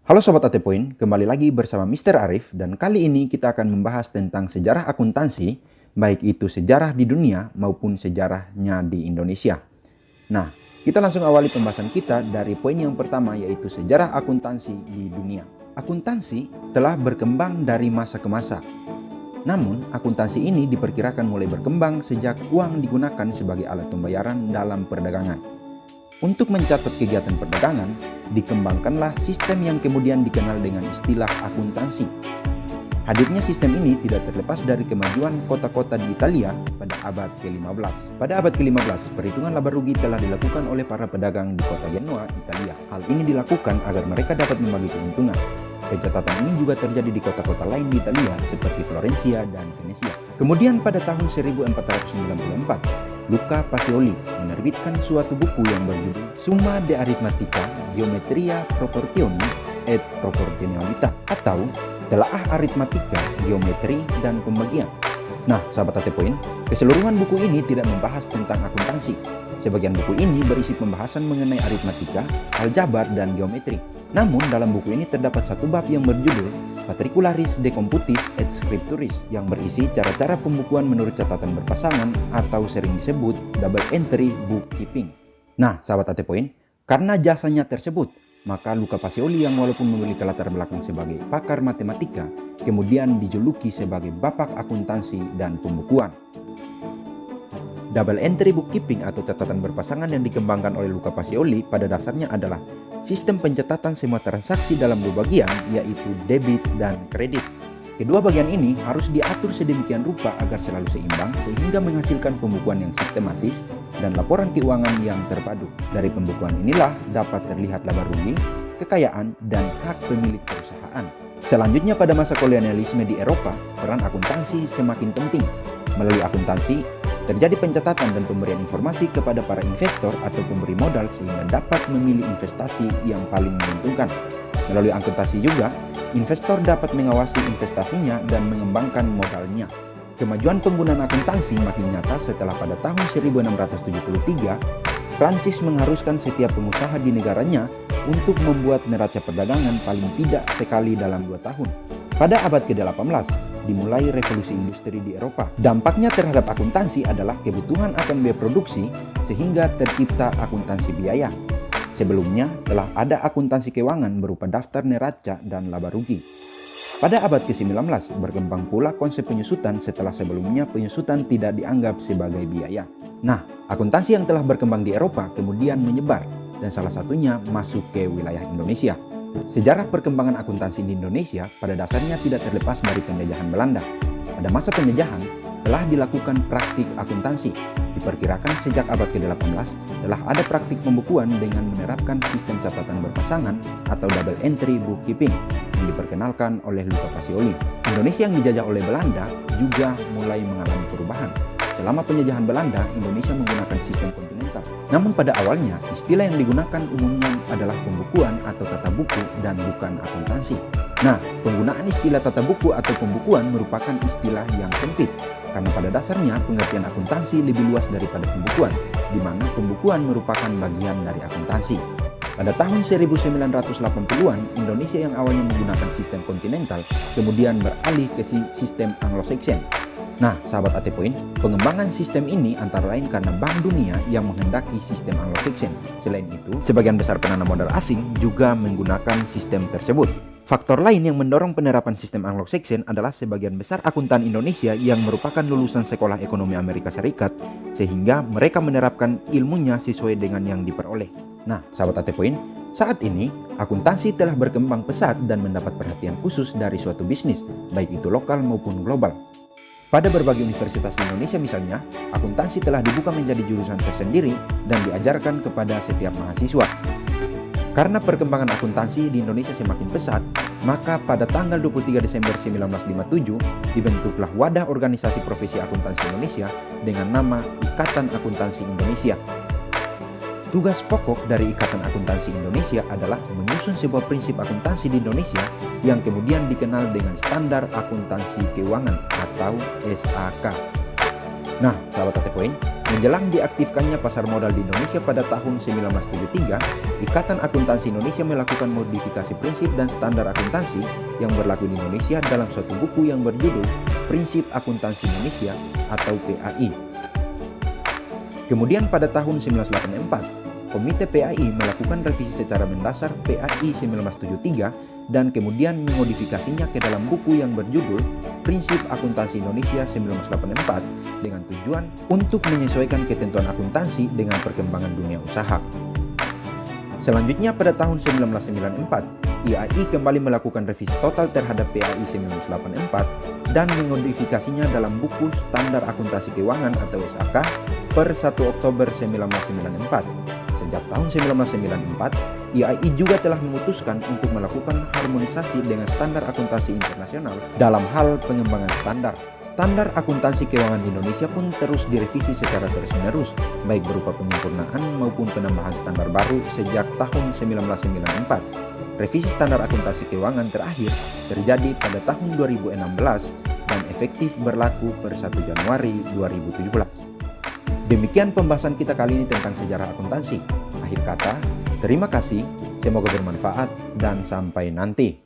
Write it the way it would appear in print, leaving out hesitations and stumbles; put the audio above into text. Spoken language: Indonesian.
Halo Sobat AT Point, kembali lagi bersama Mr. Arif dan kali ini kita akan membahas tentang sejarah akuntansi, baik itu sejarah di dunia maupun sejarahnya di Indonesia. Nah, kita langsung awali pembahasan kita dari poin yang pertama yaitu sejarah akuntansi di dunia. Akuntansi telah berkembang dari masa ke masa. Namun, akuntansi ini diperkirakan mulai berkembang sejak uang digunakan sebagai alat pembayaran dalam perdagangan. Untuk mencatat kegiatan perdagangan, dikembangkanlah sistem yang kemudian dikenal dengan istilah akuntansi. Hadirnya sistem ini tidak terlepas dari kemajuan kota-kota di Italia pada abad ke-15. Pada abad ke-15, perhitungan laba rugi telah dilakukan oleh para pedagang di kota Genoa, Italia. Hal ini dilakukan agar mereka dapat membagi keuntungan. Pencatatan ini juga terjadi di kota-kota lain di Italia seperti Florencia dan Venesia. Kemudian pada tahun 1494, Luca Pacioli menerbitkan suatu buku yang berjudul Summa de Arithmetica, Geometria Proportioni et Proportionalita atau Telaah Aritmatika, Geometri dan Pembagian. Nah, sahabat AT Point, keseluruhan buku ini tidak membahas tentang akuntansi. Sebagian buku ini berisi pembahasan mengenai aritmatika, aljabar, dan geometri. Namun, dalam buku ini terdapat satu bab yang berjudul Patricularis de Computis et Scripturis yang berisi cara-cara pembukuan menurut catatan berpasangan atau sering disebut double entry bookkeeping. Nah, sahabat AT Point, karena jasanya tersebut, maka Luca Pacioli yang walaupun memiliki latar belakang sebagai pakar matematika, kemudian dijuluki sebagai bapak akuntansi dan pembukuan. Double entry bookkeeping atau catatan berpasangan yang dikembangkan oleh Luca Pacioli pada dasarnya adalah sistem pencatatan semua transaksi dalam dua bagian, yaitu debit dan kredit. Kedua bagian ini harus diatur sedemikian rupa agar selalu seimbang sehingga menghasilkan pembukuan yang sistematis dan laporan keuangan yang terpadu. Dari pembukuan inilah dapat terlihat laba rugi, kekayaan, dan hak pemilik perusahaan. Selanjutnya pada masa kolonialisme di Eropa, peran akuntansi semakin penting. Melalui akuntansi, terjadi pencatatan dan pemberian informasi kepada para investor atau pemberi modal sehingga dapat memilih investasi yang paling menguntungkan. Melalui akuntansi juga, investor dapat mengawasi investasinya dan mengembangkan modalnya. Kemajuan penggunaan akuntansi makin nyata setelah pada tahun 1673, Prancis mengharuskan setiap pengusaha di negaranya untuk membuat neraca perdagangan paling tidak sekali dalam 2 tahun. Pada abad ke-18, dimulai revolusi industri di Eropa. Dampaknya terhadap akuntansi adalah kebutuhan akan biaya produksi sehingga tercipta akuntansi biaya. Sebelumnya telah ada akuntansi keuangan berupa daftar neraca dan laba rugi. Pada abad ke-19 berkembang pula konsep penyusutan setelah sebelumnya penyusutan tidak dianggap sebagai biaya. Nah, akuntansi yang telah berkembang di Eropa kemudian menyebar dan salah satunya masuk ke wilayah Indonesia. Sejarah perkembangan akuntansi di Indonesia pada dasarnya tidak terlepas dari penjajahan Belanda. Pada masa penjajahan telah dilakukan praktik akuntansi. Diperkirakan sejak abad ke-18 telah ada praktik pembukuan dengan menerapkan sistem catatan berpasangan atau double entry bookkeeping yang diperkenalkan oleh Luca Pacioli. Indonesia yang dijajah oleh Belanda juga mulai mengalami perubahan. Selama penjajahan Belanda, Indonesia menggunakan sistem kontinental. Namun pada awalnya, istilah yang digunakan umumnya adalah pembukuan atau tata buku dan bukan akuntansi. Nah, penggunaan istilah tata buku atau pembukuan merupakan istilah yang sempit, karena pada dasarnya pengertian akuntansi lebih luas daripada pembukuan, di mana pembukuan merupakan bagian dari akuntansi. Pada tahun 1980-an, Indonesia yang awalnya menggunakan sistem kontinental kemudian beralih ke sistem Anglo-Saxon. Nah, sahabat AT Point, pengembangan sistem ini antara lain karena Bank Dunia yang menghendaki sistem Anglo-Saxon. Selain itu, sebagian besar penanam modal asing juga menggunakan sistem tersebut. Faktor lain yang mendorong penerapan sistem Anglo-Saxon adalah sebagian besar akuntan Indonesia yang merupakan lulusan Sekolah Ekonomi Amerika Serikat, sehingga mereka menerapkan ilmunya sesuai dengan yang diperoleh. Nah, sahabat AT Point, saat ini akuntansi telah berkembang pesat dan mendapat perhatian khusus dari suatu bisnis, baik itu lokal maupun global. Pada berbagai universitas di Indonesia misalnya, akuntansi telah dibuka menjadi jurusan tersendiri dan diajarkan kepada setiap mahasiswa. Karena perkembangan akuntansi di Indonesia semakin pesat, maka pada tanggal 23 Desember 1957 dibentuklah wadah organisasi profesi akuntansi Indonesia dengan nama Ikatan Akuntansi Indonesia. Tugas pokok dari Ikatan Akuntansi Indonesia adalah menyusun sebuah prinsip akuntansi di Indonesia yang kemudian dikenal dengan Standar Akuntansi Keuangan atau SAK. Nah, sahabat AT Point, Menjelang diaktifkannya pasar modal di Indonesia pada tahun 1973, Ikatan Akuntansi Indonesia melakukan modifikasi prinsip dan standar akuntansi yang berlaku di Indonesia dalam suatu buku yang berjudul Prinsip Akuntansi Indonesia atau PAI. Kemudian pada tahun 1984, Komite PAI melakukan revisi secara mendasar PAI 1973 dan kemudian memodifikasinya ke dalam buku yang berjudul Prinsip Akuntansi Indonesia 1984 dengan tujuan untuk menyesuaikan ketentuan akuntansi dengan perkembangan dunia usaha. Selanjutnya pada tahun 1994, IAI kembali melakukan revisi total terhadap PAI 1984 dan memodifikasinya dalam buku Standar Akuntansi Keuangan atau SAK per 1 Oktober 1994. Sejak tahun 1994, IAI juga telah memutuskan untuk melakukan harmonisasi dengan standar akuntansi internasional dalam hal pengembangan standar. Standar akuntansi keuangan di Indonesia pun terus direvisi secara terus-menerus, baik berupa penyempurnaan maupun penambahan standar baru sejak tahun 1994. Revisi standar akuntansi keuangan terakhir terjadi pada tahun 2016 dan efektif berlaku per 1 Januari 2017. Demikian pembahasan kita kali ini tentang sejarah akuntansi. Akhir kata, terima kasih, semoga bermanfaat, dan sampai nanti.